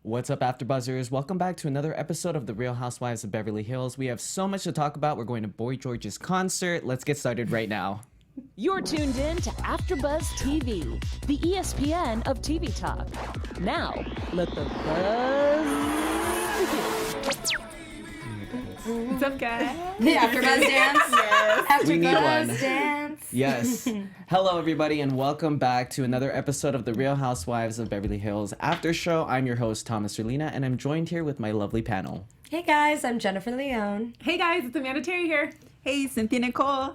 What's up, AfterBuzzers? Welcome back to another episode of the Real Housewives of Beverly Hills. We have so much to talk about. We're going to Boy George's concert. Let's get started right now. You're tuned in to AfterBuzz TV, the ESPN of TV talk. Now, let the buzz begin. What's up, guys? The AfterBuzz dance? Yes. AfterBuzz We need one. dance. Yes. Hello, everybody, and welcome back to another episode of the Real Housewives of Beverly Hills After Show. I'm your host, Thomas Erlina, and I'm joined here with my lovely panel. Hey guys, I'm Jennifer Leone. Hey, guys, it's Amanda Terry here. Hey, Cynthia Nicole.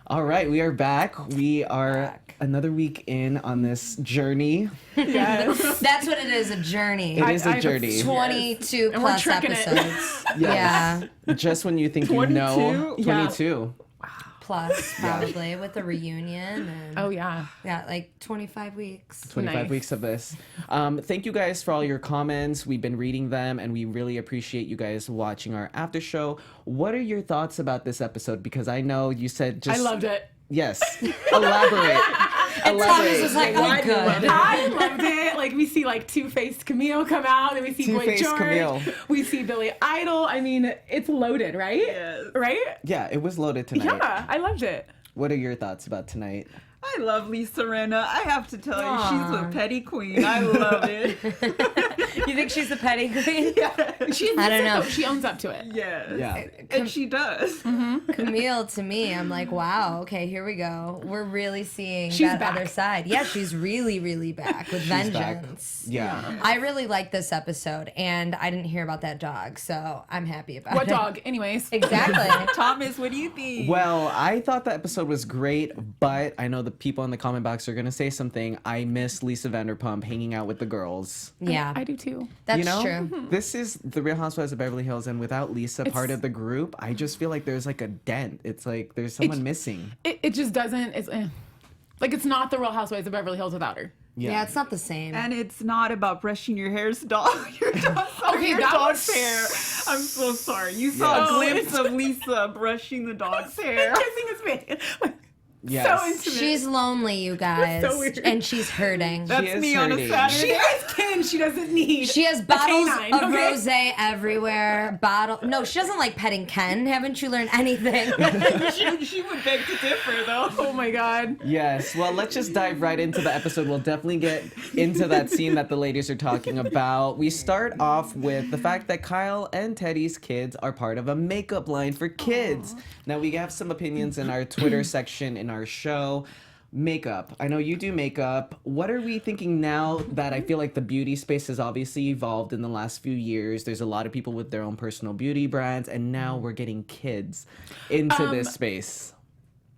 All right, we are back. We are another week in on this journey. Yes. That's what it is, a journey. It is a journey. 22 And we're plus tricking it. episodes. Yes. Yeah, Just when you think you know. 22? Yeah. 22. plus probably with the reunion. And Oh, yeah. yeah, like 25 weeks. 25 Nice. weeks of this. Thank you guys for all your comments. We've been reading them, and we really appreciate you guys watching our after show. What are your thoughts about this episode? Because I know you said just... I loved it. Yes. Elaborate. Thomas was like, oh, good. I loved it. Like, we see, like, two-faced Camille come out, and we see Boy Two-faced George. Camille. We see Billy Idol. I mean, it's loaded, right? Yes. Right? Yeah, it was loaded tonight. Yeah, I loved it. What are your thoughts about tonight? I love Lisa Rinna. I have to tell you, Aw. she's a petty queen. I love it. You think she's the petty queen? She I don't know. She owns up to it. Yes. Yeah. And she does. Camille, to me, I'm like, wow, okay, here we go. We're really seeing She's that back. other side. Yeah, she's really, really back with back. vengeance. Yeah. I really like this episode, and I didn't hear about that dog, so I'm happy about What it. dog? Anyways. Exactly. Thomas, what do you think? Well, I thought the episode was great, but I know the people in the comment box are going to say something. I miss Lisa Vanderpump hanging out with the girls. Yeah, I do, too. that's You know, true. this is the Real Housewives of Beverly Hills, and without Lisa part It's- of the group, I just feel like there's like a dent. It's like there's someone It's- missing. It just doesn't. It's like, it's not the Real Housewives of Beverly Hills without her. Yeah, it's not the same. And it's not about brushing your hair's dog. Your dog's Okay, your that dog's was- hair. I'm so sorry. You saw Yes. a glimpse of Lisa brushing the dog's hair. Kissing his face. Like, Yes. so intimate. She's lonely, you guys, so weird. and she's hurting. That's is me on a hurting. Saturday. She has kin. She doesn't need. She has a bottles canine, of okay? rosé everywhere. No, she doesn't like petting Ken. Haven't you learned anything? she would beg to differ, though. Oh my God. Yes. Well, let's just dive right into the episode. We'll definitely get into that scene that the ladies are talking about. We start off with the fact that Kyle and Teddy's kids are part of a makeup line for kids. Now, we have some opinions in our Twitter section in our show. Makeup. I know you do makeup. What are we thinking now that I feel like the beauty space has obviously evolved in the last few years? There's a lot of people with their own personal beauty brands, and now we're getting kids into this space.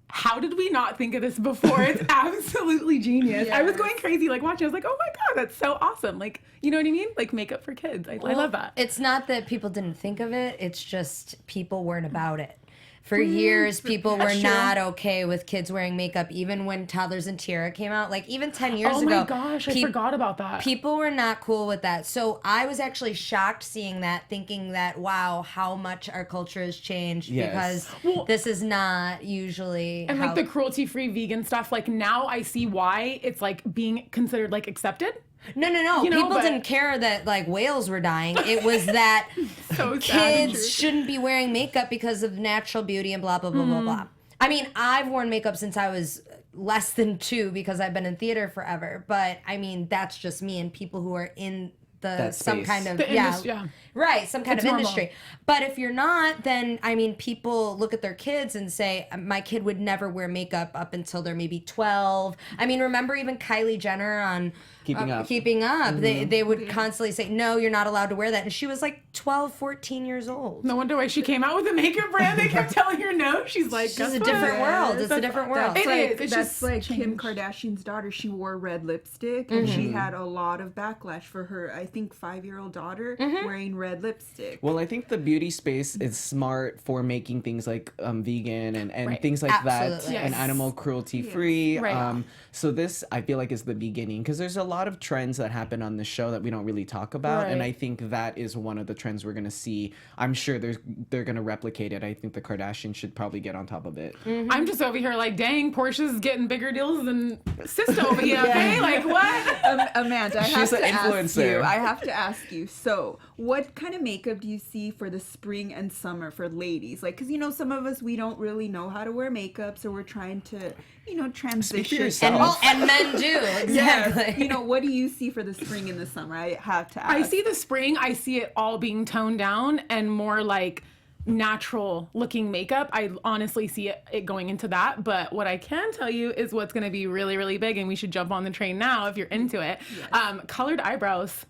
How did we not think of this before? It's absolutely genius. I was going crazy, like watching. I was like, oh my God, that's so awesome. Like, you know what I mean? Like makeup for kids. I love that. It's not that people didn't think of it. It's just people weren't about it. For years, people were That's not okay with kids wearing makeup, even when Toddlers and Tiara came out. Like, even 10 years Oh ago. my gosh, I forgot about that. People were not cool with that. So I was actually shocked seeing that, thinking that, wow, how much our culture has changed. Yes. Because this is not usually And how... like the cruelty-free vegan stuff, like now I see why it's like being considered like accepted. No. You know, People but- didn't care that like whales were dying. It was that So sad and true. kids shouldn't be wearing makeup because of natural beauty and blah, blah, blah, blah, blah. I mean, I've worn makeup since I was less than 2 because I've been in theater forever. But I mean, that's just me and people who are in That some space. kind of The industry, yeah. right, some kind It's of normal. industry. But if you're not, then I mean, people look at their kids and say, my kid would never wear makeup up until they're maybe 12. I mean, remember even Kylie Jenner on Keeping Up. Keeping Up. They would constantly say, no, you're not allowed to wear that. And she was like 12, 14 years old. No wonder why she came out with a makeup brand. They kept telling her no. She's like, It's guess a what? different world. It's a different world. It Like, is. It's that's just like Kim changed. Kardashian's daughter. She wore red lipstick, and she had a lot of backlash for her, I think, 5-year-old daughter wearing red lipstick. Well, I think the beauty space is smart for making things like vegan and Right. things like that Absolutely. and Yes. animal cruelty free. Right. So this, I feel like, is the beginning because there's a lot lot of trends that happen on the show that we don't really talk about, and Right. I think that is one of the trends we're gonna see. I'm sure they're gonna replicate it. I think the Kardashians should probably get on top of it. I'm just over here like, dang, Portia's getting bigger deals than Sister over here, okay? Like, what? Amanda, She's an influencer. I have to ask you. So, what kind of makeup do you see for the spring and summer for ladies? Like, because, you know, some of us, we don't really know how to wear makeup, so we're trying to, you know, transition. yourself. And men do, exactly. Yes. You know, what do you see for the spring and the summer? I have to ask. I see the spring, I see it all being toned down and more like natural looking makeup. I honestly see it going into that. But what I can tell you is what's going to be really, really big, and we should jump on the train now if you're into it. Yes. Colored eyebrows.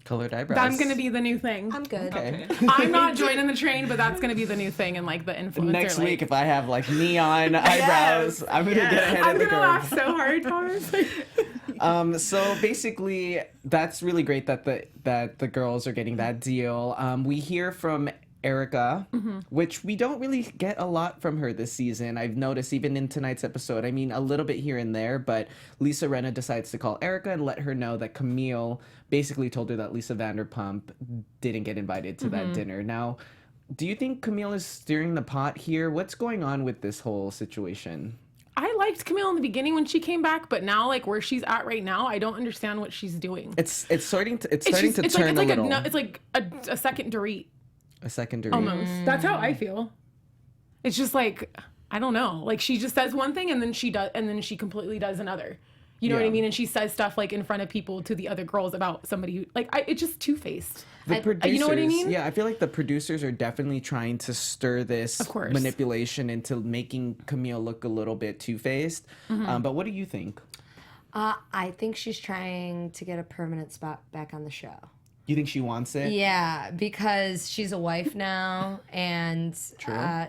Colored eyebrows. That's going to be the new thing. I'm good. Okay. I'm not joining the train, but that's going to be the new thing, and like the influencer. Next like, week, if I have like neon eyebrows, I'm gonna get ahead I'm of the going to laugh curve. so hard, Thomas. So basically, that's really great that the girls are getting that deal. We hear from Erica, which we don't really get a lot from her this season. I've noticed even in tonight's episode. I mean, a little bit here and there, but Lisa Rinna decides to call Erica and let her know that Camille basically told her that Lisa Vanderpump didn't get invited to that dinner. Now, do you think Camille is stirring the pot here? What's going on with this whole situation? I liked Camille in the beginning when she came back, but now like where she's at right now, I don't understand what she's doing. It's starting to turn it's a like little. it's like a second Dorit. A secondary. Almost. That's how I feel. It's just like, I don't know. Like she just says one thing and then she completely does another. You know what I Yeah. mean? And she says stuff like in front of people to the other girls about somebody who, like, it's just two-faced. The producers, you know what I mean? Yeah, I feel like the producers are definitely trying to stir this Of course. manipulation into making Camille look a little bit two-faced. But what do you think? I think she's trying to get a permanent spot back on the show. You think she wants it? Yeah, because she's a wife now, and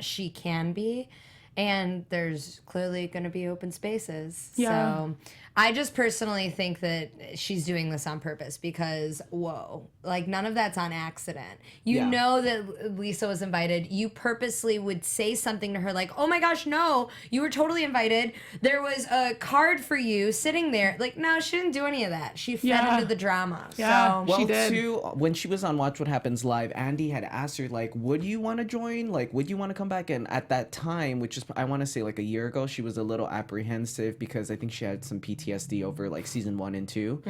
she can be, and there's clearly going to be open spaces. Yeah. So I just personally think that she's doing this on purpose because, whoa, like none of that's on accident. You Yeah. know that Lisa was invited. You purposely would say something to her like, oh my gosh, no, you were totally invited. There was a card for you sitting there. Like, no, she didn't do any of that. She fed Yeah. into the drama. Yeah. So Well, She did. too, when she was on Watch What Happens Live, Andy had asked her, like, would you want to join? Like, would you want to come back? And at that time, which is, I want to say, like a year ago, she was a little apprehensive because I think she had some PTSD over, like, season 1 and 2.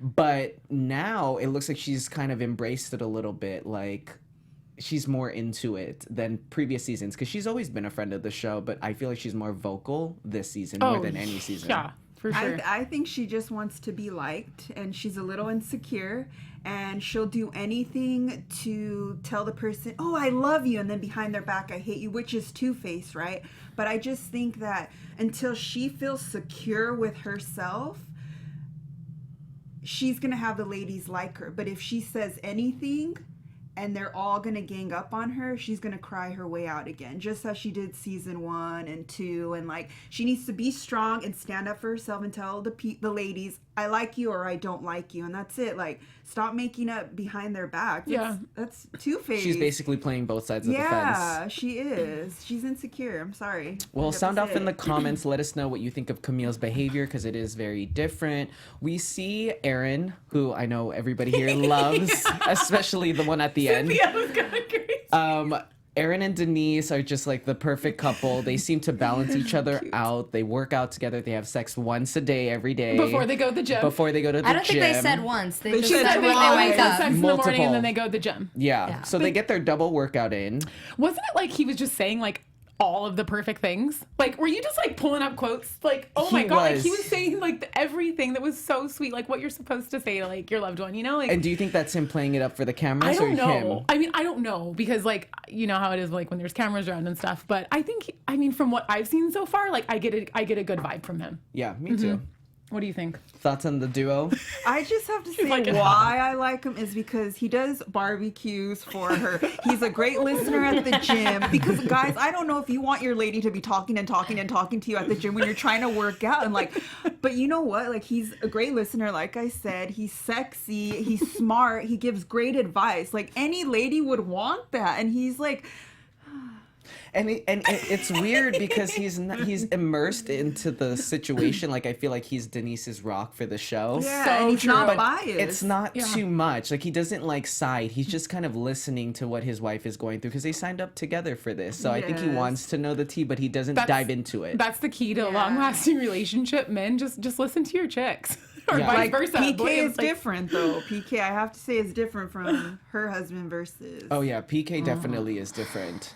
But now it looks like she's kind of embraced it a little bit. Like, she's more into it than previous seasons because she's always been a friend of the show, but I feel like she's more vocal this season more than any season. Yeah, for sure. I think she just wants to be liked, and she's a little insecure, and she'll do anything to tell the person, oh, I love you, and then behind their back, I hate you, which is two-faced, right? But I just think that until she feels secure with herself, she's going to have the ladies like her. But if she says anything and they're all going to gang up on her, she's going to cry her way out again, just as she did season 1 and 2. And like, she needs to be strong and stand up for herself and tell the ladies, I like you or I don't like you. And that's it. Like, stop making up behind their back. That's two-faced. She's basically playing both sides of the fence. Yeah, she is. She's insecure. I'm sorry. Well, I have to sound off say in the it. comments. Let us know what you think of Camille's behavior because it is very different. We see Erin, who I know everybody here loves, especially the one at the end. Cynthia was going crazy. Erin and Denise are just like the perfect couple. They seem to balance each other out. They work out together. They have sex once a day, every day. Before they go to the gym. Before they go to the gym. I don't think they said once. They just She said said when twice. they wake have up. sex in the morning Multiple. and then they go to the gym. Yeah. So they get their double workout in. Wasn't it like he was just saying like all of the perfect things? Like, were you just like pulling up quotes? Like, oh my He God, like was. he was saying like everything that was so sweet, like what you're supposed to say to like your loved one, you know? Like, And do you think that's him playing it up for the I cameras or don't know. him? I mean, I don't know because like, you know how it is like when there's cameras around and stuff, but I think, I mean, from what I've seen so far, like I get a good vibe from him. Yeah, me too. What do you think? Thoughts on the duo? I just have to say like it why I like him is because he does barbecues for her. He's a great listener at the gym. Because guys, I don't know if you want your lady to be talking and talking and talking to you at the gym when you're trying to work out and like, but you know what? Like he's a great listener. Like I said, he's sexy, he's smart, he gives great advice. Like any lady would want that. And he's like, It's weird because he's immersed into the situation. Like I feel like he's Denise's rock for the show. Yeah, So and he's true. not But biased. It's not too much. Like he doesn't like side. He's just kind of listening to what his wife is going through because they signed up together for this. So I think he Yes. wants to know the tea, but he doesn't dive into it. That's the key to a long-lasting relationship. Men, just listen to your chicks, or Yeah. vice Like versa. PK Boys, is like- different though. PK, I have to say, is different from her husband versus. Oh yeah, PK definitely is different.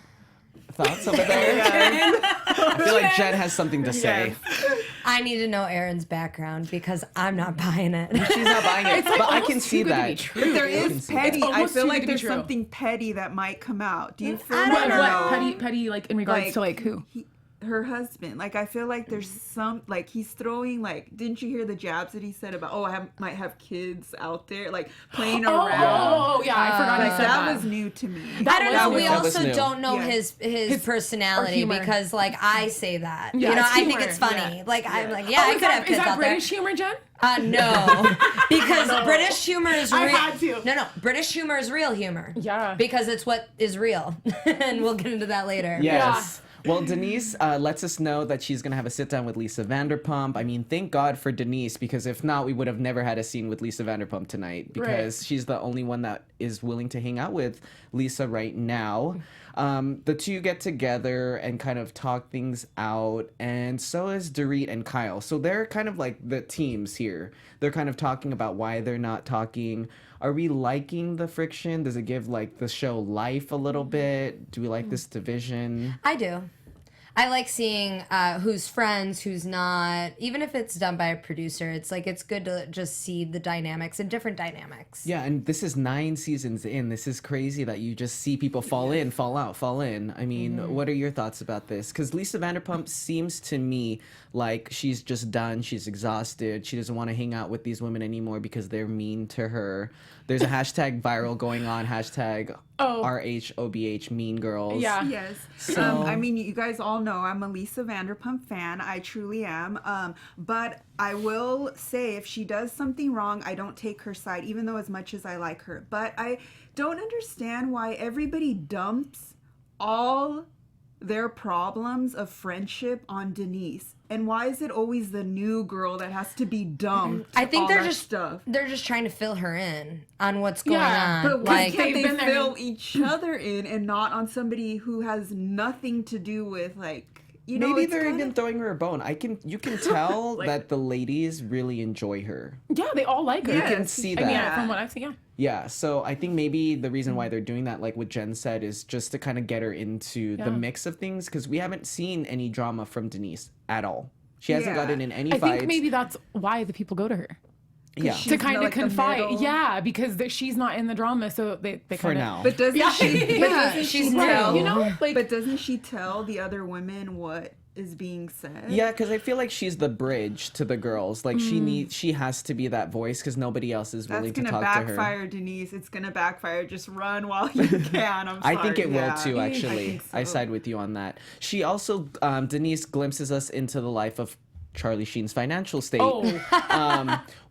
Thoughts over there? I feel like Jen has something to say. I need to know Erin's background because I'm not buying it. She's not buying it, but I can almost see too good to be that. true. But there I can is see petty. that. It's I almost feel too like good to be there's true. something petty that might come out. Do you feel I like don't know. Petty, like in regards to like who? her husband? Like I feel like there's some like he's throwing like. Didn't you hear the jabs that he said about might have kids out there like playing around? Oh, yeah, I forgot I Like, said that that. was new to me. I don't know. was- We that was also new. don't know Yeah. his personality humor. because like I say that. Yeah, you know, it's I think humor. it's funny. Yeah. Like I'm Yeah. like, yeah, I is could have is kids that out British humor, Jen? there. No, because British humor is I real. had to. No, British humor is real humor. Yeah. Because it's what is real, and we'll get into that later. Yes. Well, Denise lets us know that she's going to have a sit down with Lisa Vanderpump. I mean, thank God for Denise, because if not, we would have never had a scene with Lisa Vanderpump tonight, because she's the only one that is willing to hang out with Lisa right now. The two get together and kind of talk things out, and so is Dorit and Kyle. So they're kind of like the teams here. They're kind of talking about why they're not talking. Are we liking the friction? Does it give like the show life a little bit? Do we like this division? I do. I like seeing who's friends, who's not. Even if it's done by a producer, it's like it's good to just see the dynamics and different dynamics. Yeah, and this is 9 seasons in. This is crazy that you just see people fall in, fall out, fall in. I mean, what are your thoughts about this? Because Lisa Vanderpump seems to me like she's just done. She's exhausted. She doesn't want to hang out with these women anymore because they're mean to her. There's a hashtag viral going on, hashtag RHOBH mean girls. Yeah. Yes. So- I mean, you guys all know I'm a Lisa Vanderpump fan. I truly am. But I will say if she does something wrong, I don't take her side, even though as much as I like her. But I don't understand why everybody dumps all their problems of friendship on Denise. And why is it always the new girl that has to be dumped? I think all they're that just stuff. they're just trying to fill her in on what's going Yeah, on. But why Like, can't they've they been there. fill each other in and not on somebody who has nothing to do with like you know? Maybe it's they're kinda- even throwing her a bone. You can tell Like- that the ladies really enjoy her. Yeah, they all like her. You can see I mean, that. from what I've seen, yeah. Yeah, so I think maybe the reason why they're doing that, like what Jen said, is just to kind of get her into the mix of things, because we haven't seen any drama from Denise at all. She hasn't Yeah. gotten in any I fights. think maybe that's why the people go to her. yeah, she's To kind of like the confide. middle. Yeah, because she's not in the drama, so they for kind of... now. But doesn't she? But doesn't she's she new. tell? You know, like... But doesn't she tell the other women what is being said? Yeah, because I feel like she's the bridge to the girls. Like she has to be that voice because nobody else is That's willing to gonna talk to her. backfire, Denise. It's gonna backfire. Just run while you can. I'm sorry. I think it will Yeah. too, actually. think so. I side with you on that. She also, Denise glimpses us into the life of Charlie Sheen's financial state,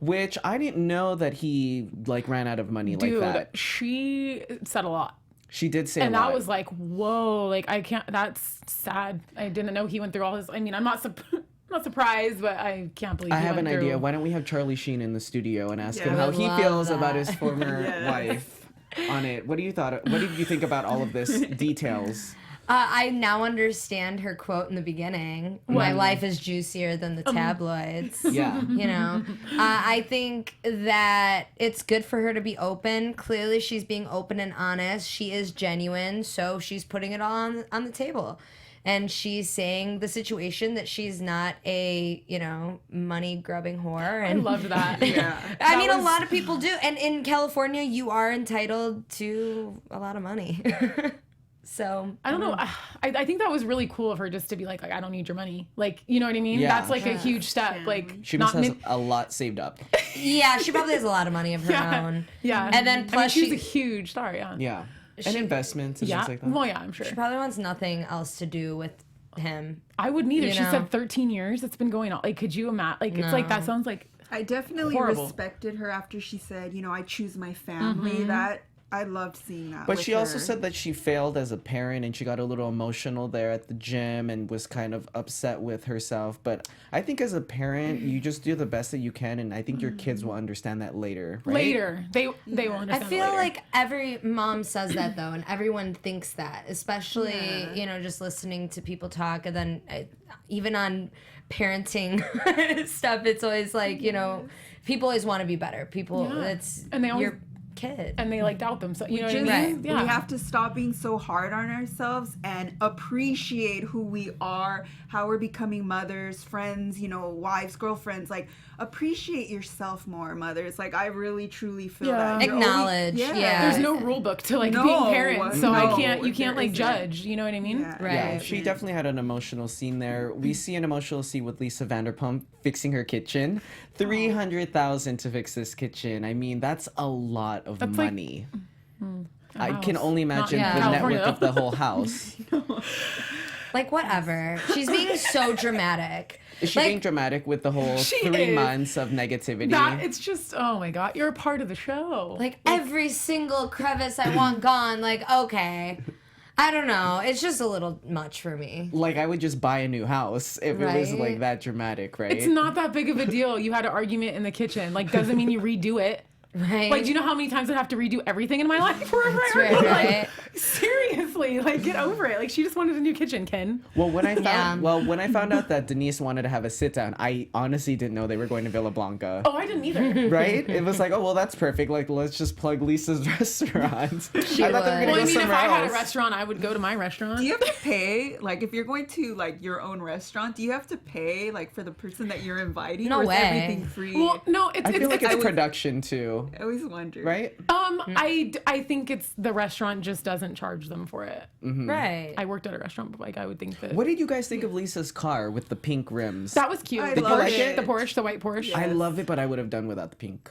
which I didn't know that he like ran out of money Dude, like that. she said a lot. She did say And a lot. that was like, whoa, like I can't, that's sad. I didn't know he went through all his, I mean, I'm not not surprised, but I can't believe I he have an went idea. through. Why don't we have Charlie Sheen in the studio and ask him Yeah. how Would he love feels about that. his former Yes. wife on it? What did you think about all of this details? I now understand her quote in the beginning. My life is juicier than the tabloids. Yeah. You know, I think that it's good for her to be open. Clearly, she's being open and honest. She is genuine, so she's putting it all on the table. And she's saying the situation that she's not a, money grubbing whore. I And loved that. Yeah. I mean, a lot of people do. And in California, you are entitled to a lot of money. So I don't know. I think that was really cool of her just to be like, I don't need your money. Like, you know what I mean? Yeah. That's like a huge step. Like, She must not have a lot saved up. yeah, she probably has a lot of money of her own. Yeah. And then plus she's she a huge star, yeah. Yeah. And investments and Yeah. things like that. Well, yeah, I'm sure. probably wants nothing else to do with him. I wouldn't either. You She know? said 13 years. It's been going on. Like, could you imagine? Like, it's like, that sounds like, I definitely Horrible. respected her after she said, I choose my family. That I loved seeing that. But with she also her. said that she failed as a parent and she got a little emotional there at the gym and was kind of upset with herself. But I think as a parent, you just do the best that you can, and I think your kids will understand that later. Right? Later, they will I understand. feel later. like every mom says that though, and everyone thinks that, especially just listening to people talk, and then even on parenting stuff, it's always like people always want to be better. People, it's And they always- your kid, and they like doubt themselves. You know what I Just- mean? Yeah. We have to stop being so hard on ourselves and appreciate who we are, how we're becoming mothers, friends, wives, girlfriends. Like, appreciate yourself more, mothers. Like, I really, truly feel Yeah. that. You're Acknowledge, yeah. There's no rule book to like No, being parents, so no, you can't like there judge. You know what I mean? Yeah. Right. Yeah, she definitely had an emotional scene there. We see an emotional scene with Lisa Vanderpump fixing her kitchen. $300,000 to fix this kitchen. I mean, that's a lot of That's like- money. I can house. only imagine Not the in net California, worth of the whole house. like whatever. She's being so dramatic. Is she being dramatic with the whole She 3 is. months of negativity? It's just, oh my god, you're a part of the show. Like every single crevice I want gone. Like, okay. I don't know. It's just a little much for me. Like, I would just buy a new house if it was Right? like that dramatic, right? It's not that big of a deal. You had an argument in the kitchen. Like, doesn't mean you redo it. Right? Like, do you know how many times I have to redo everything in my life for a right, Like, right. seriously, like, get over it. Like, she just wanted a new kitchen, Ken. Well, when I found Yeah. when I found out that Denise wanted to have a sit down, I honestly didn't know they were going to Villa Blanca. Oh, I didn't either. Right? It was like, oh well, that's perfect. Like, let's just plug Lisa's restaurant. I thought they were would. gonna Well, I go mean, if somewhere I had a else. restaurant, I would go to my restaurant. Do you have to pay, like, if you're going to, like, your own restaurant, do you have to pay, like, for the person that you're inviting? No or is way. everything free? Well, no, it's I feel like it's was- production too, I always wondered. right? I think it's the restaurant just doesn't charge them for it. Right. I worked at a restaurant, but like I would think that What did you guys think of Lisa's car with the pink rims? that was cute. I The love Porsche, it. the Porsche, the white Porsche. I love it, but I would have done without the pink.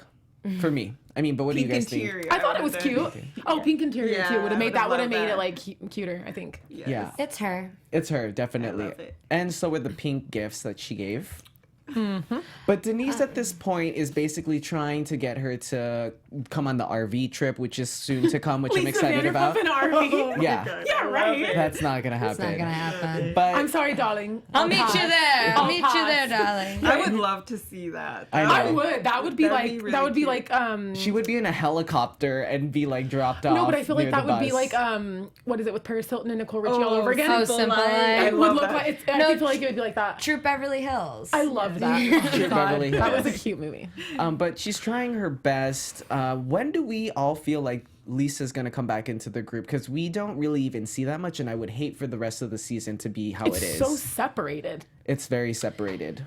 For me, I mean, but what do you Pink guys think? interior. I thought it was would've cute. done. Oh, pink interior Yeah, too would I have made would've that loved it that. like cuter. I think. Yes. Yeah, It's her. it's her definitely, I love it. and so were the pink gifts that she gave. But Denise at this point is basically trying to get her to come on the RV trip, which is soon to come, which I'm Lisa excited about. Vanderpump in RV. Yeah, Yeah, right. that's not gonna happen. It's not gonna happen. But I'm sorry, darling. I'll meet pass. you there. I'll I'll meet you pass. there, darling. I would love to see that. I I know. would. That would be That'd like. be that really would be cute. like. she would be in a helicopter and be like dropped off. No, but I feel like near that the would be bus. like what is it with Paris Hilton and Nicole Richie all over again? Oh, Simple Life. I It would love look that. like. It's, No, I feel like it would be like that. True Beverly Hills. I love that. Oh my True God. Beverly That was a Hills. cute movie. But she's trying her best. When do we all feel like Lisa's gonna come back into the group? Because we don't really even see that much, and I would hate for the rest of the season to be how It's it is. so separated. It's very separated.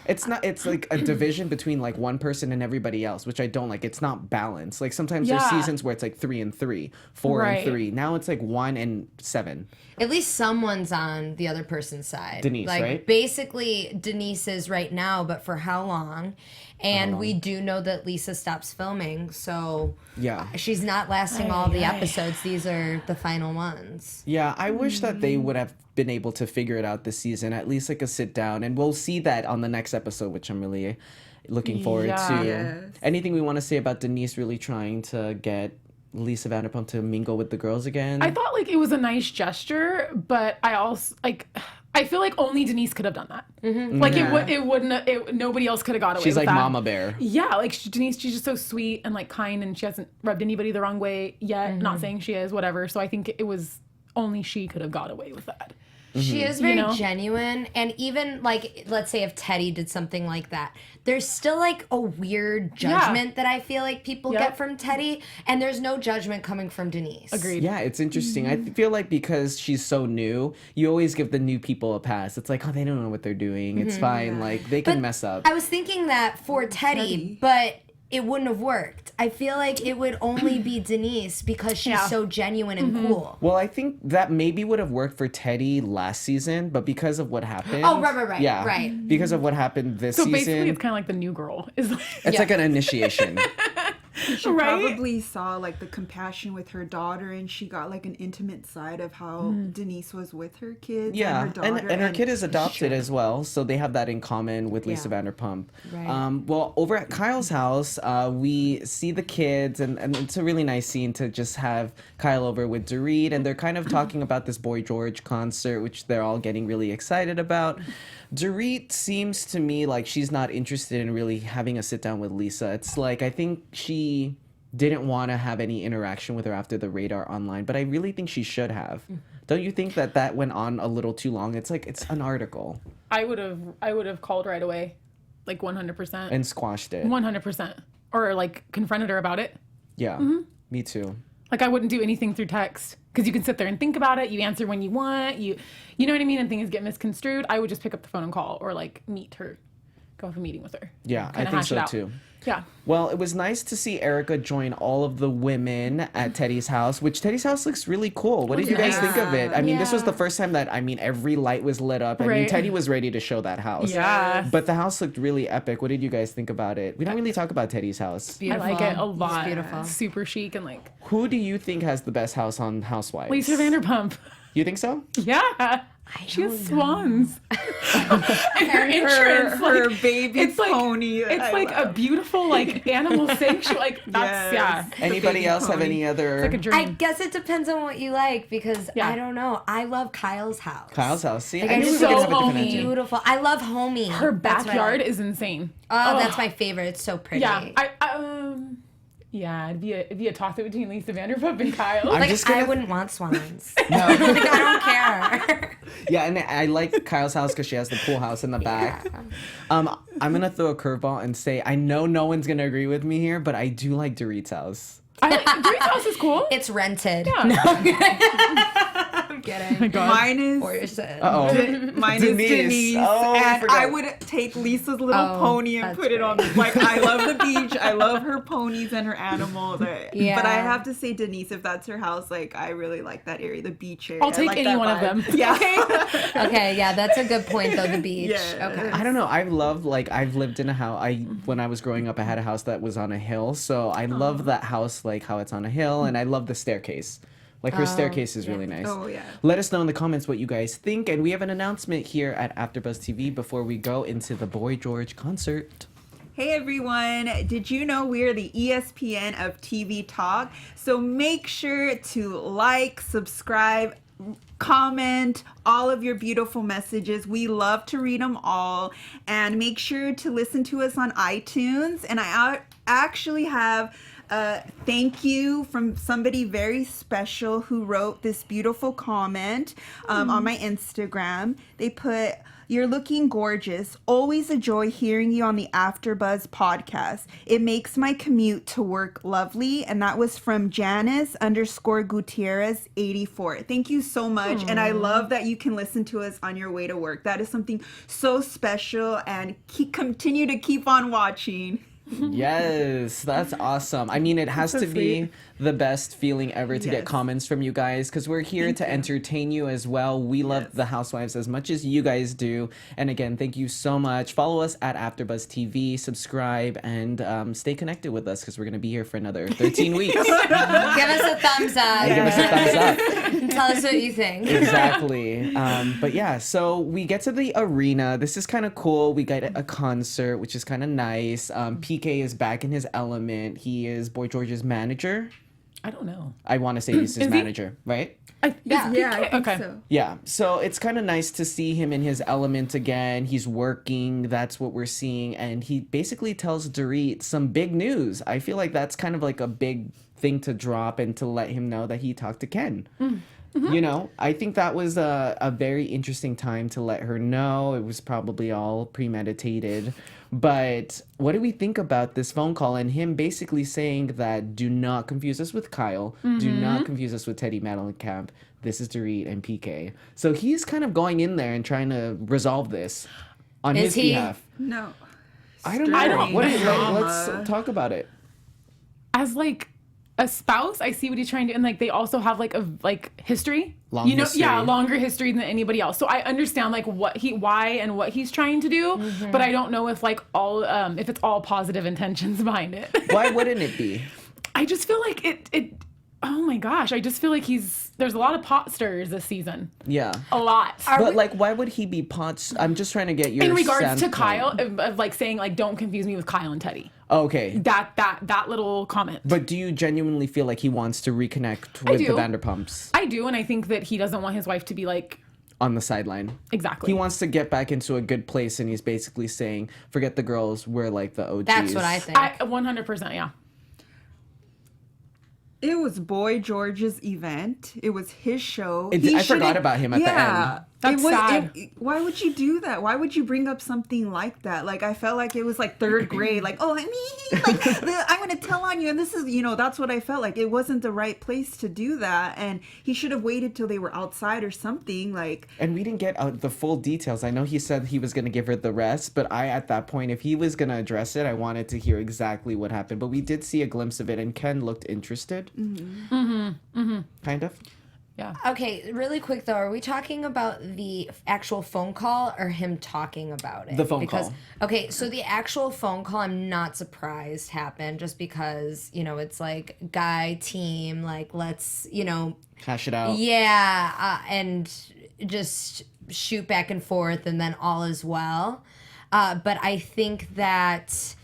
It's not. It's like a division between like one person and everybody else, which I don't like. It's not balanced. Like sometimes there's Yeah. seasons where it's like 3 and 3, 4 Right. and 3. Now it's like 1 and 7. At least someone's on the other person's side. Denise, like, right? Basically, Denise is right now, but for how long? And we do know that Lisa stops filming, so Yeah. she's not lasting all the episodes. These are the final ones. Yeah, I wish that they would have been able to figure it out this season, at least like a sit down, and we'll see that on the next episode, which I'm really looking forward Yeah. to. Yes. Anything we want to say about Denise really trying to get Lisa Vanderpump to mingle with the girls again? I thought like it was a nice gesture, but I also like. I feel like only Denise could have done that. Like it wouldn't. Nobody else could have got away. She's with like that. Mama Bear. Yeah, like Denise, she's just so sweet and like kind, and she hasn't rubbed anybody the wrong way yet. Not saying she is, whatever. So I think it was only she could have got away with that. She is very know? genuine, and even like, let's say if Teddy did something like that, there's still like a weird judgment that I feel like people Yep. get from Teddy, and there's no judgment coming from Denise. Agreed. Yeah, it's interesting. I feel like because she's so new, you always give the new people a pass. It's like, oh, they don't know what they're doing. It's fine. Like, they can mess up. I was thinking that for Teddy, but it wouldn't have worked. I feel like it would only be Denise because she's Yeah. so genuine and cool. Well, I think that maybe would have worked for Teddy last season, but because of what happened. Oh, right, Yeah. right. Because of what happened this So season. basically, it's kind of like the new girl. Is like, It's like an initiation. She Right? probably saw like the compassion with her daughter, and she got like an intimate side of how Denise was with her kids. Yeah, and her daughter, and her kid is adopted as well, so they have that in common with Lisa Vanderpump. Right. Well, over at Kyle's house, we see the kids, and it's a really nice scene to just have Kyle over with Dorit, and they're kind of talking about this Boy George concert, which they're all getting really excited about. Dorit seems to me like she's not interested in really having a sit down with Lisa. It's like, I think she didn't want to have any interaction with her after the radar online, but I really think she should have. Don't you think that went on a little too long? It's like, it's an article. I would have called right away, like 100%. And squashed it. 100%. Or like confronted her about it. Yeah, me too. Like I wouldn't do anything through text because you can sit there and think about it. You answer when you want. You know what I mean? And things get misconstrued. I would just pick up the phone and call or like meet her, go have a meeting with her. Yeah, Kinda I think hash it so out. too. Yeah. Well, it was nice to see Erica join all of the women at Teddy's house, which Teddy's house looks really cool. What did you guys think of it? I mean, this was the first time that, every light was lit up. I mean, Right. Teddy was ready to show that house. Yeah. But the house looked really epic. What did you guys think about it? We don't really talk about Teddy's house. Beautiful. I like it a It's lot. beautiful. Super chic and like Who do you think has the best house on Housewives? Lisa Vanderpump. You think so? Yeah. She has swans. and her entrance, her like, baby it's like, pony. It's I like love. a beautiful like animal sanctuary. Like that's Yes. Anybody baby else have pony. any other? like a dream. I guess it depends on what you like because Yeah. I don't know. I love Kyle's house. Kyle's house. See, Like, I I knew we just were gonna so have a different homey. answer. Beautiful. I love homey. Her That's what I backyard like. is insane. Oh, that's my favorite. It's so pretty. Yeah. It'd be a toss up between Lisa Vanderpump and Kyle. I'm Like just gonna- I wouldn't want swans. Like, I don't care. Yeah, and I like Kyle's house because she has the pool house in the back. I'm gonna throw a curveball and say I know no one's gonna agree with me here, but I do like Dorit's house. Dorit's house is cool. It's rented. Yeah. No, I'm kidding. Mine is. Or is it? Uh-oh. Mine Denise. is Denise, Oh, I and forgot. I would take Lisa's little Oh, pony and that's put it on. great. Like I love the beach, I love her ponies and her animals. Yeah. But I have to say Denise, if that's her house, like I really like that area, the beach area. I'll take I like any that one of vibe. them. Yeah. Okay, yeah, that's a good point though. The beach. Yes. Okay. I don't know. I love I've lived in a house. When I was growing up, I had a house that was on a hill, so I love that house, like how it's on a hill, and I love the staircase. Like her staircase is really nice. Oh, yeah. Let us know in the comments what you guys think, and we have an announcement here at AfterBuzz TV before we go into the Boy George concert. Hey everyone, did you know we're the ESPN of TV talk? So make sure to like, subscribe, comment all of your beautiful messages. We love to read them all. And make sure to listen to us on iTunes. And I actually have a thank you from somebody very special who wrote this beautiful comment on my Instagram. They put, "You're looking gorgeous. Always a joy hearing you on the AfterBuzz podcast. It makes my commute to work lovely." And that was from Janice_Gutierrez 84. Thank you so much. And I love that you can listen to us on your way to work. That is something so special, and continue to keep on watching. Yes, that's awesome. I mean, it has to be the best feeling ever to get Yes. comments from you guys because we're here to entertain you as well. We love the Housewives as much as you guys do. And again, thank you so much. Follow us at AfterBuzz TV, subscribe, and stay connected with us because we're going to be here for another 13 weeks. Give us a thumbs up. Give us a thumbs up. Tell us what you think. Exactly. But yeah, so we get to the arena. This is kind of cool. We get a concert, which is kind of nice. PK is back in his element. He is Boy George's manager. I don't know. I want to say he's his Is he? manager, right? Yeah. Yeah, I think Okay. so. Yeah. So it's kind of nice to see him in his element again. He's working. That's what we're seeing. And he basically tells Dorit some big news. I feel like that's kind of like a big thing to drop and to let him know that he talked to Ken. You know, I think that was a very interesting time to let her know. It was probably all premeditated. But what do we think about this phone call and him basically saying that do not confuse us with Kyle, do not confuse us with Teddy Mellencamp. This is Dorit and PK. So he's kind of going in there and trying to resolve this on Is his he? behalf. No. I don't know. What is it? Drama. Let's talk about it. As like a spouse, I see what he's trying to, and like they also have like a history. Long history. Yeah, longer history than anybody else. So I understand like what he's trying to do, but I don't know if like all if it's all positive intentions behind it. Why wouldn't it be? I just feel like it. Oh my gosh, I just feel like there's a lot of pot stirrers this season. Yeah. A lot. But like, why would he be I'm just trying to get your in regards to standpoint. Kyle, of like saying like don't confuse me with Kyle and Teddy. Okay. That little comment. But do you genuinely feel like he wants to reconnect with the Vanderpumps? I do, and I think that he doesn't want his wife to be like on the sideline. Exactly. He wants to get back into a good place, and he's basically saying, forget the girls, we're like the OGs. That's what I think. 100%, yeah. It was Boy George's event. It was his show. I forgot about him at the end. That's sad. Why would you do that? Why would you bring up something like that? Like, I felt like it was like third grade. Like, oh, I mean, like, I'm going to tell on you. And this is, that's what I felt like. It wasn't the right place to do that. And he should have waited till they were outside or something. Like, and we didn't get the full details. I know he said he was going to give her the rest, but at that point, if he was going to address it, I wanted to hear exactly what happened. But we did see a glimpse of it, and Ken looked interested. Kind of. Yeah. Okay, really quick though, are we talking about the actual phone call or him talking about it? The phone call. Okay, so the actual phone call, I'm not surprised happened just because, it's like guy team, like let's, hash it out. Yeah, and just shoot back and forth and then all is well. But I think that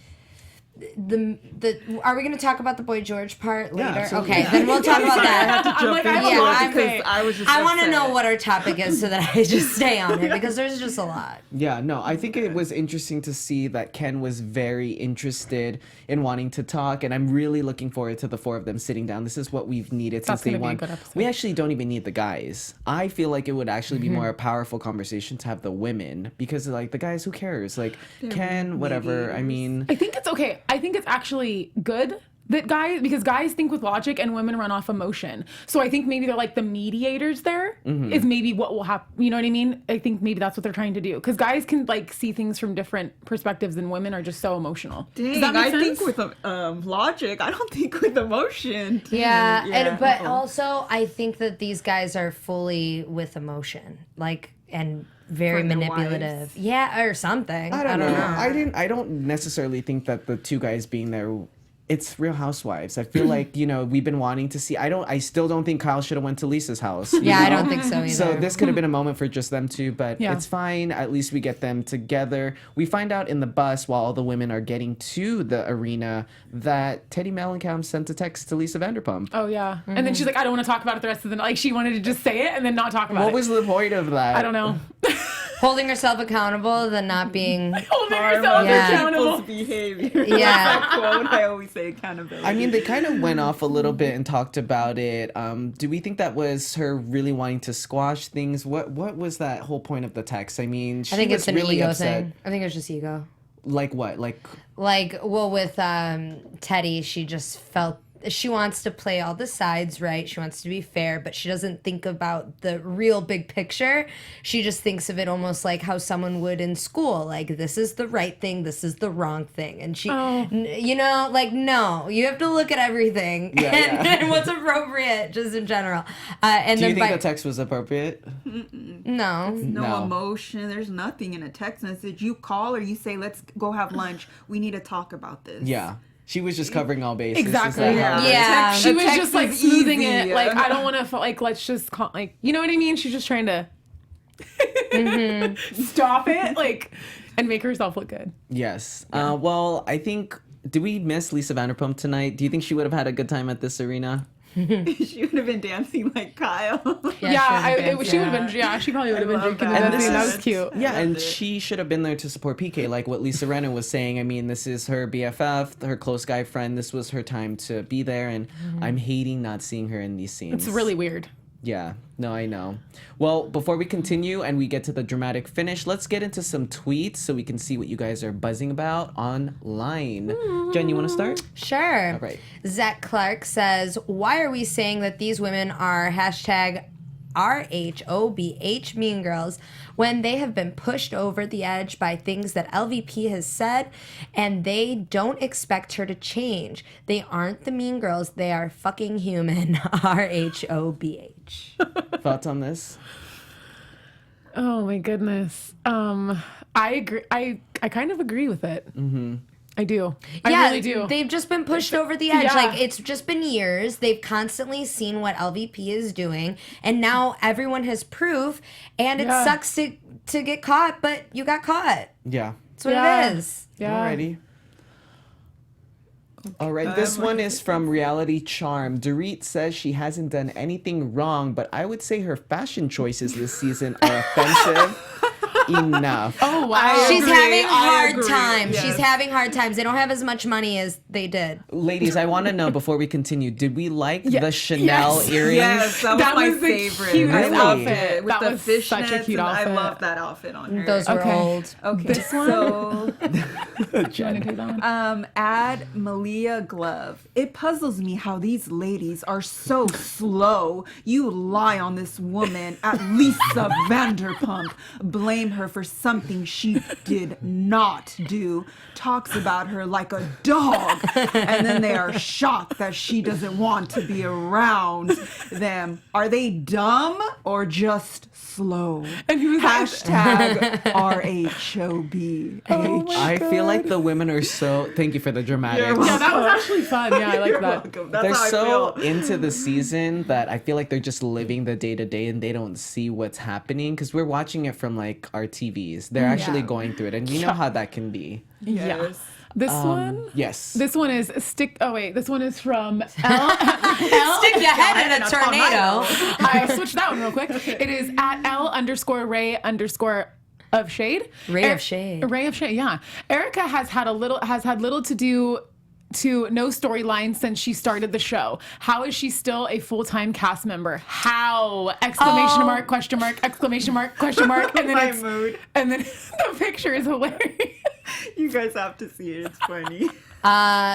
are we going to talk about the Boy George part later? Absolutely. Okay, then we'll talk about that. I have to jump into I want to know what our topic is so that I just stay on it because there's just a lot. Yeah, no, I think it was interesting to see that Ken was very interested in wanting to talk, and I'm really looking forward to the four of them sitting down. This is what we've needed since day one. We actually don't even need the guys. I feel like it would actually be more a powerful conversation to have the women, because like the guys, who cares? Like Ken, whatever. I mean, I think it's okay. I think it's actually good that because guys think with logic and women run off emotion. So I think maybe they're like the mediators there is maybe what will happen. You know what I mean? I think maybe that's what they're trying to do. Because guys can like see things from different perspectives and women are just so emotional. Dang, Does that make sense? think with logic. I don't think with emotion. Yeah. But also I think that these guys are fully with emotion. And very manipulative. Yeah, or something. I don't know. I don't necessarily think that the two guys being there, it's Real Housewives. I feel like, we've been wanting to see. I still don't think Kyle should have went to Lisa's house. Yeah, I don't think so either. So this could have been a moment for just them two, but Yeah. it's fine. At least we get them together. We find out in the bus while all the women are getting to the arena that Teddy Mellencamp sent a text to Lisa Vanderpump. Oh, yeah. And then she's like, I don't want to talk about it the rest of the night. Like, she wanted to just say it and then not talk about it. What was the point of that? I don't know. Holding herself accountable, then not being... Holding yourself accountable. People's behavior. Yeah. That's that quote I always say, accountability. I mean, they kind of went off a little bit and talked about it. Do we think that was her really wanting to squash things? What was that whole point of the text? I mean, she I think was it's an really ego upset. thing. I think it was just ego. Like what? With Teddy, she just felt she wants to play all the sides right. She wants to be fair, but she doesn't think about the real big picture. She just thinks of it almost like how someone would in school. Like, this is the right thing, this is the wrong thing. And she, no, you have to look at everything and what's appropriate just in general. And Do you think the text was appropriate? No. No emotion. There's nothing in a text message. You call or you say, let's go have lunch. We need to talk about this. Yeah. She was just covering all bases. Exactly. Is that how it is? Yeah. She was text just like is smoothing easy. it. Like, I don't want to, like, let's just call, like, you know what I mean? She's just trying to stop it, like, and make herself look good. Yes. Well, I think, did we miss Lisa Vanderpump tonight? Do you think she would have had a good time at this arena? She would have been dancing like Kyle. She would have been, she probably would have been drinking that. and And dancing. That this was cute. Yeah, and it. she should have been there to support PK, like what Lisa Rinna was saying. I mean, this is her BFF, her close guy friend. This was her time to be there, and I'm hating not seeing her in these scenes. It's really weird. Yeah, no, I know. Well, before we continue and we get to the dramatic finish, let's get into some tweets so we can see what you guys are buzzing about online. Jen, you want to start? Sure. All right. Zach Clark says, why are we saying that these women are hashtag RHOBH Mean Girls when they have been pushed over the edge by things that LVP has said, and they don't expect her to change. They aren't the Mean Girls. They are fucking human. RHOBH. Thoughts on this? Oh my goodness. I agree. I kind of agree with it. Mm-hmm. I do. I really do. They've just been pushed over the edge. Yeah. Like, it's just been years. They've constantly seen what LVP is doing, and now everyone has proof, and it sucks to get caught, but you got caught. Yeah. That's what it is. Yeah. Alrighty. All right, this one is from Reality Charm. Dorit says she hasn't done anything wrong, but I would say her fashion choices this season are offensive enough. Oh, wow. She's having I hard agree. times. Yes. She's having hard times. They don't have as much money as they did. Ladies, I want to know before we continue, did we like Yeah. the Chanel Yes. earrings? Yes, that was That my was the favorite. cutest I loved outfit. it with That the was such a fishnets, cute and outfit. I love that outfit on her. Those were Okay. old. Okay, This one? so Do you want to take that one? add Malia Glove. It puzzles me how these ladies are so slow. You lie on this woman at Lisa Vanderpump. Blame her for something she did not do. Talks about her like a dog. And then they are shocked that she doesn't want to be around them. Are they dumb or just slow? And he was like- Hashtag RHOBH. I feel like the women are so. Thank you for the dramatics. Yeah, that was actually fun. Yeah, I like You're that. welcome. That's They're how I so feel. into the season that I feel like they're just living the day to day and they don't see what's happening because we're watching it from like our TVs. They're actually going through it, and we know how that can be. Yes. This one? Yes. This one is stick. Oh wait, this one is from L. Stick your head in a tornado. I switched that one real quick. It is at L_Ray_ of shade. Ray of shade. Ray of shade. Yeah. Erica has had little to do to no storyline since she started the show. How is she still a full-time cast member? How? Exclamation mark, question mark, exclamation mark, question mark, and then My it's, mood. and then the picture is hilarious. You guys have to see it. It's funny.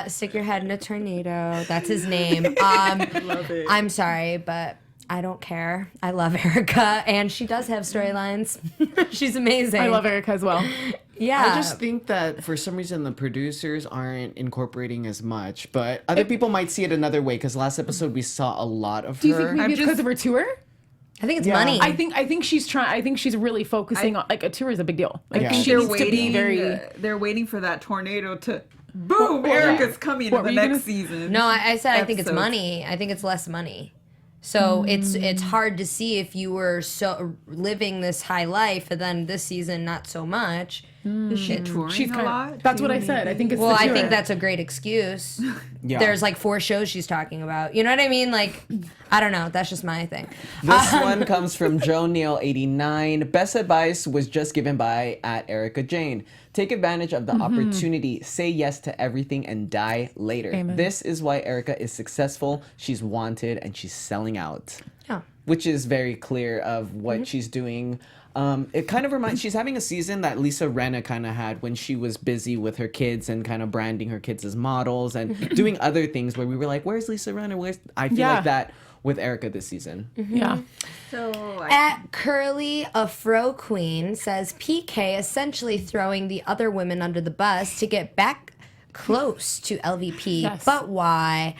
Stick your head in a tornado. That's his name. Love it. I'm sorry, but I don't care. I love Erica, and she does have storylines. She's amazing. I love Erica as well. Yeah. I just think that for some reason the producers aren't incorporating as much, but other people might see it another way because last episode we saw a lot of Do you her. think maybe it's because of her tour? I think it's Yeah. money. I think she's trying. I think she's really focusing on like a tour is a big deal. Like Yeah. she they're needs to be waiting. very. They're waiting for that tornado to boom. Erica's coming What in were the you next gonna- season. No, I said I think it's Episodes. money. I think it's less money. So it's hard to see if you were so living this high life and then this season not so much. Is she touring She's a kind lot? of. That's what I too, said. I maybe? think it's. Well, the I tour. think that's a great excuse. Yeah. There's like 4 shows she's talking about. You know what I mean? Like, I don't know. That's just my thing. This one comes from Joe Neal 89. Best advice was just given by at Erica Jane. Take advantage of the opportunity. Say yes to everything and die later. Amen. This is why Erica is successful. She's wanted and she's selling out. Yeah. Which is very clear of what she's doing. It kind of reminds, she's having a season that Lisa Rinna kind of had when she was busy with her kids and kind of branding her kids as models and doing other things where we were like, where's Lisa Rinna? I feel Yeah. like that with Erica this season. Yeah. So At Curly, a fro queen says PK essentially throwing the other women under the bus to get back close to LVP. Yes. But why?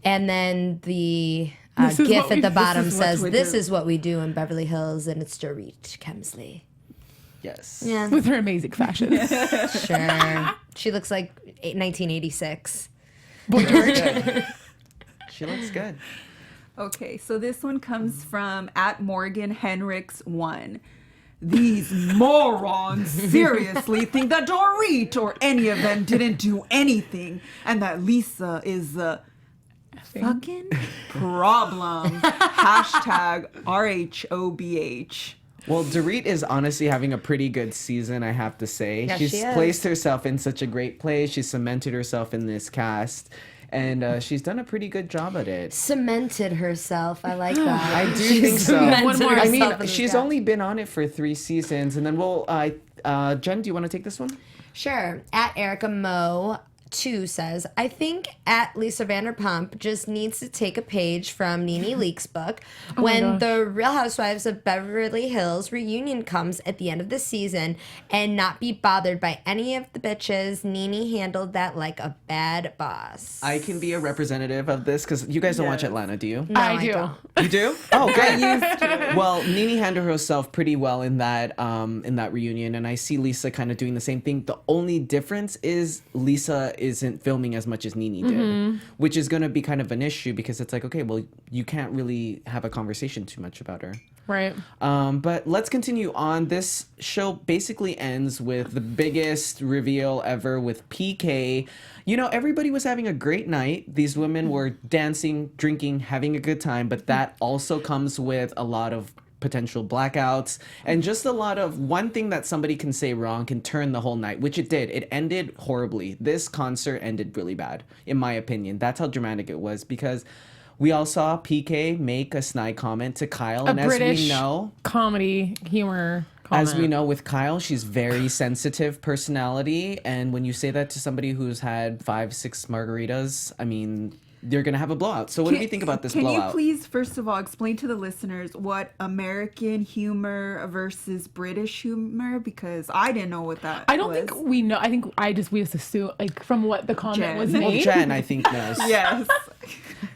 And then the This is gif what at we- the this bottom is what says, we "This do." is what we do in Beverly Hills," and it's Dorit Kemsley. Yes. Yeah, With her amazing fashion. sure. She looks like 1986. Boy George. She looks good. Okay, so this one comes from at Morgan Henricks 1. These morons seriously think that Dorit or any of them didn't do anything and that Lisa is the fucking problem. Hashtag RHOBH. Well, Dorit is honestly having a pretty good season, I have to say. Yeah, She's she is. placed herself in such a great place. She's cemented herself in this cast. And she's done a pretty good job at it. Cemented herself. I like that. I do think so. cemented One more. I herself in mean, this she's cast. only been on it for 3 seasons. And then Jen, do you want to take this one? Sure. At Erica Mo 2 says, I think at Lisa Vanderpump just needs to take a page from Nene Leakes' book. When the Real Housewives of Beverly Hills reunion comes at the end of the season and not be bothered by any of the bitches, Nene handled that like a bad boss. I can be a representative of this because you guys don't watch Atlanta, do you? No, I do. don't. You do? Oh, good. Well, Nene handled herself pretty well in that reunion, and I see Lisa kind of doing the same thing. The only difference is Lisa isn't filming as much as Nene did, which is going to be kind of an issue because it's like, okay, well, you can't really have a conversation too much about her. Right. But let's continue on. This show basically ends with the biggest reveal ever with PK. You know, everybody was having a great night. These women were dancing, drinking, having a good time, but that also comes with a lot of potential blackouts and just a lot of one thing that somebody can say wrong can turn the whole night, which it did. It ended horribly. This concert ended really bad, in my opinion. That's how dramatic it was because we all saw PK make a snide comment to Kyle, and British as we know, comedy humor comment. as we know with Kyle, she's very sensitive personality, and when you say that to somebody who's had 5-6 margaritas, I mean, you're gonna have a blowout. So what do you think about this blowout? Can you please, first of all, explain to the listeners what American humor versus British humor? Because I didn't know what that I don't was. think we know. I think we just assume, like, from what the comment Jen. was Well, Well, made. Jen, I think, knows. Yes.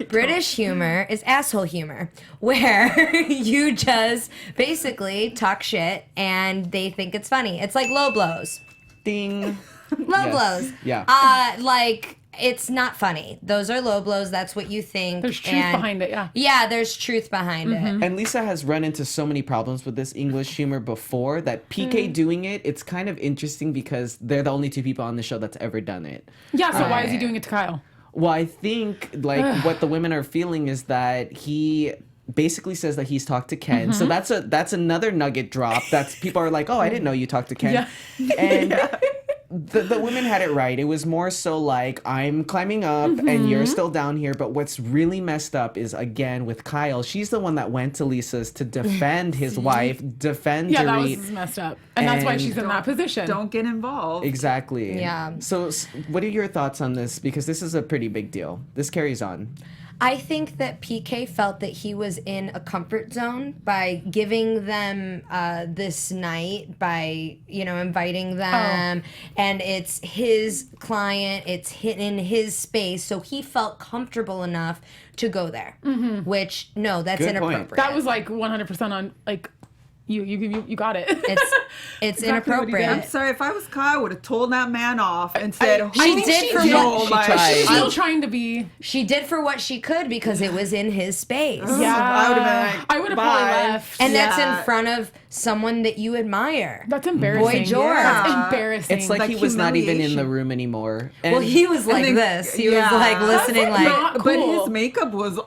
British humor is asshole humor, where you just basically talk shit and they think it's funny. It's like low blows. Ding. Low Yes. blows. Yeah. Like, it's not funny. Those are low blows. That's what you think. There's truth behind it, yeah. Yeah, there's truth behind it. And Lisa has run into so many problems with this English humor before that PK doing it, it's kind of interesting because they're the only two people on the show that's ever done it. Yeah, so why is he doing it to Kyle? Well, I think like what the women are feeling is that he basically says that he's talked to Ken. So that's another nugget drop. That's people are like, "Oh, I didn't know you talked to Ken." Yeah. And the women had it right. It was more so like, I'm climbing up and you're still down here. But what's really messed up is, again, with Kyle, she's the one that went to Lisa's to defend his wife, defend Yeah, that Dorit. was messed up. And that's why And- she's in that position. Don't get involved. Exactly. Yeah. So what are your thoughts on this? Because this is a pretty big deal. This carries on. I think that PK felt that he was in a comfort zone by giving them this night, by, you know, inviting them, and it's his client, it's in his space, so he felt comfortable enough to go there. Which, no, that's Good point. inappropriate. That was like 100% on, like, you got it. It's Exactly what he did. inappropriate. I'm sorry, if I was Kyle, I would have told that man off and said, She "Who did for you what- know, She like, tried. She's I- still trying to be. She did for what she could because it was in his space. Yeah. I would have been like, I would have probably bye. left. And that's Yeah. in front of someone that you admire. That's embarrassing. Boy George. That's Yeah. embarrassing. It's like Like he was not even in the humiliation. room anymore. And Well, he was like then- this. He was yeah. like listening That's like, not But cool. his makeup was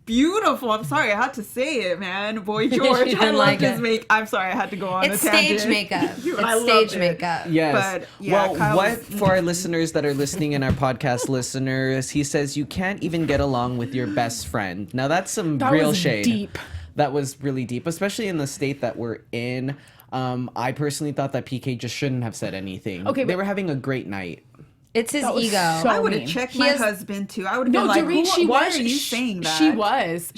beautiful. I'm sorry, I had to say it, man. Boy She George, I didn't loved like his it. make. I'm sorry, I had to go on it's a tangent. stage makeup. I It's loved stage it. makeup. Yes. But, yeah, well, Kyle what was- for our listeners that are listening and our podcast listeners, he says you can't even get along with your best friend. Now that's some That real was shade. deep. That was really deep, especially in the state that we're in. I personally thought that PK just shouldn't have said anything. Okay, they but- were having a great night. It's his That was ego. so- I would have mean. checked He my has- husband too. I would have No, been like, Dorit, why are you saying that? She was,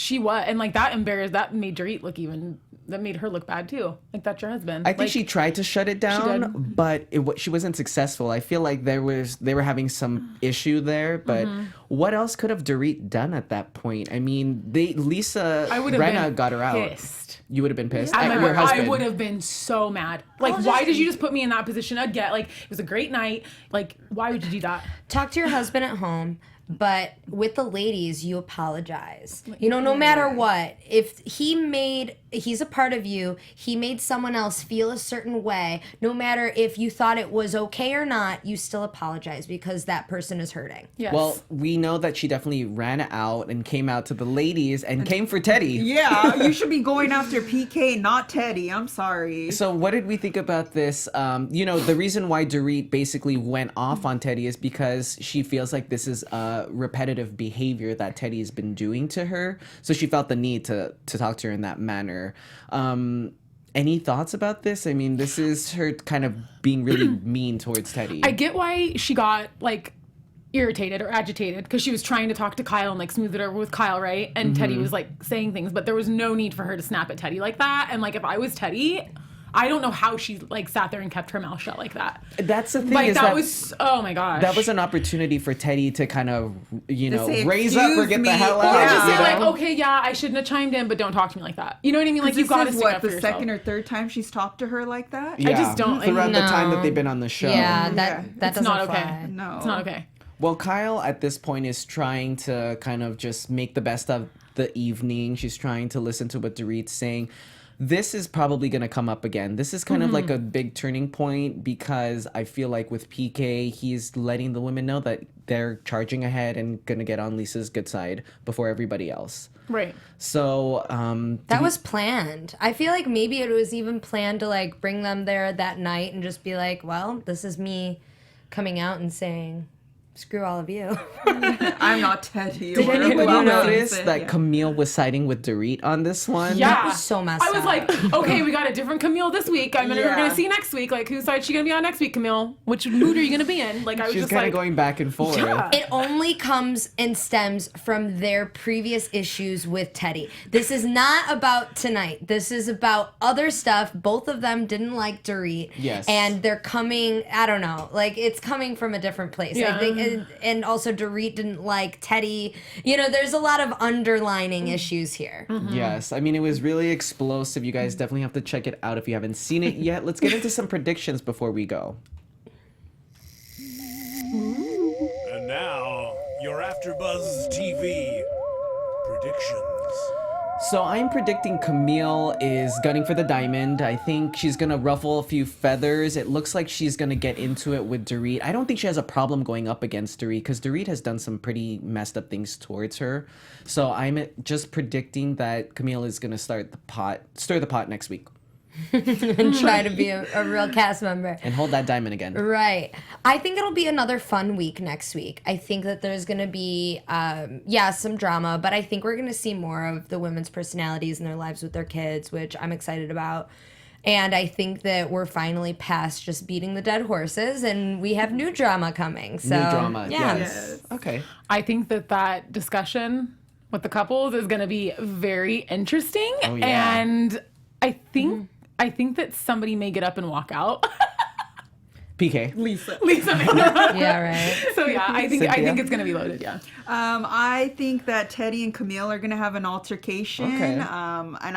and like that made Dorit look even. That made her look bad too. Like, that's your husband. I think Like, she tried to shut it down, did. but she wasn't successful. I feel like they were having some issue there. But Mm-hmm. what else could have Dorit done at that point? I mean, Lisa I would have Rinna been got her out. pissed. You would have been pissed. I Your husband. would have been so mad. Like, why did you just put me in that position again? Like, it was a great night. Like, why would you do that? Talk to your husband at home, but with the ladies, you apologize. You know, no matter what, if he's a part of you, he made someone else feel a certain way, no matter if you thought it was okay or not, you still apologize because that person is hurting. Yes. Well, we know that she definitely ran out and came out to the ladies and came for Teddy. Yeah, you should be going after PK, not Teddy. I'm sorry. So what did we think about this? You know, the reason why Dorit basically went off on Teddy is because she feels like this is repetitive behavior that Teddy's been doing to her. So she felt the need to talk to her in that manner. Any thoughts about this? I mean, this is her kind of being really mean towards Teddy. I get why she got like irritated or agitated because she was trying to talk to Kyle and like smooth it over with Kyle, right? And Teddy was like saying things, but there was no need for her to snap at Teddy like that. And like if I was Teddy, I don't know how she like sat there and kept her mouth shut like that. That's the thing. Like is that was, oh my gosh. That was an opportunity for Teddy to kind of, say, raise up or get the hell out. Or just say you like, know? okay, yeah, I shouldn't have chimed in, but don't talk to me like that. You know what I mean? Like you've got to This is stick up for the yourself. second or third time she's talked to her like that? Yeah, just don't- throughout the No. time that they've been on the show. Yeah, that It's doesn't not okay. fly. No. It's not okay. Well, Kyle at this point is trying to kind of just make the best of the evening. She's trying to listen to what Dorit's saying. This is probably going to come up again. This is kind of like a big turning point because I feel like with PK, he's letting the women know that they're charging ahead and going to get on Lisa's good side before everybody else. Right. So, That was planned. I feel like maybe it was even planned to like bring them there that night and just be like, well, this is me coming out and saying, screw all of you. I'm not Teddy. did anybody Well, notice that's it, that yeah. Camille was siding with Dorit on this one? Yeah. That was so messed I was up. like, okay, we got a different Camille this week. We're Yeah. going to see next week. Like, whose side is she going to be on next week, Camille? Which mood are you going to be in? Like, I was She's just kind of like, going back and forth. Yeah. It only comes and stems from their previous issues with Teddy. This is not about tonight. This is about other stuff. Both of them didn't like Dorit. Yes. And they're coming, I don't know, like it's coming from a different place. Yeah. I think, and also Dorit didn't like Teddy. You know, there's a lot of underlining issues here. Yes, I mean, it was really explosive. You guys definitely have to check it out if you haven't seen it yet. Let's get into some predictions before we go. And now, your AfterBuzz TV predictions. So I'm predicting Camille is gunning for the diamond. I think she's going to ruffle a few feathers. It looks like she's going to get into it with Dorit. I don't think she has a problem going up against Dorit because Dorit has done some pretty messed up things towards her. So I'm just predicting that Camille is going to stir the pot next week And try to be a real cast member. and hold that diamond again. Right. I think it'll be another fun week next week. I think that there's going to be, some drama, but I think we're going to see more of the women's personalities and their lives with their kids, which I'm excited about. And I think that we're finally past just beating the dead horses and we have new drama coming. So, New drama, yeah. yes. Okay. I think that discussion with the couples is going to be very interesting. Oh, yeah. And I think that somebody may get up and walk out. PK. Lisa. Lisa Vanderpump. Yeah, right. So yeah, I think Cynthia? it's gonna be loaded. Yeah. I think that Teddy and Camille are gonna have an altercation. Okay. And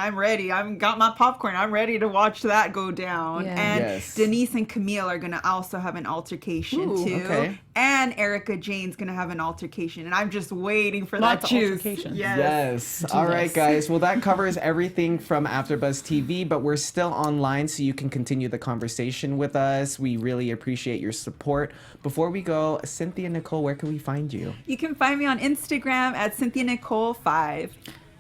I'm ready. I've got my popcorn. I'm ready to watch that go down. Yeah. And Yes. Denise and Camille are gonna also have an altercation Ooh, too. okay. And Erica Jane's gonna have an altercation. And I'm just waiting for Lots that of juice. altercations. Yes. All right, guys. Well, that covers everything from AfterBuzz TV, but we're still online so you can continue the conversation with us. We really appreciate your support. Before we go, Cynthia Nicole, where can we find you? You can find me on Instagram at CynthiaNicole5.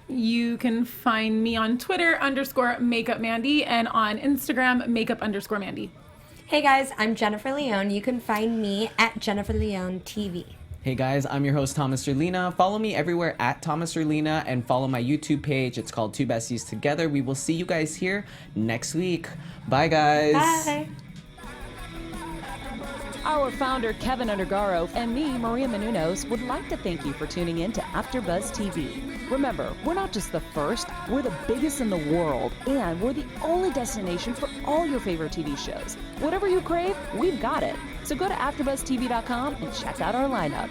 You can find me on Twitter _makeupmandy and on Instagram makeup_mandy. Hey guys, I'm Jennifer Leone. You can find me at Jennifer Leone TV. Hey guys, I'm your host Thomas Erlina. Follow me everywhere at Thomas Erlina and follow my YouTube page. It's called Two Besties Together. We will see you guys here next week. Bye guys. Bye. Our founder, Kevin Undergaro, and me, Maria Menounos, would like to thank you for tuning in to AfterBuzz TV. Remember, we're not just the first, we're the biggest in the world, and we're the only destination for all your favorite TV shows. Whatever you crave, we've got it. So go to AfterBuzzTV.com and check out our lineup.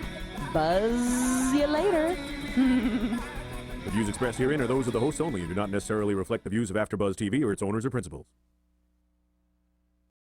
Buzz you later. The views expressed herein are those of the hosts only and do not necessarily reflect the views of AfterBuzz TV or its owners or principals.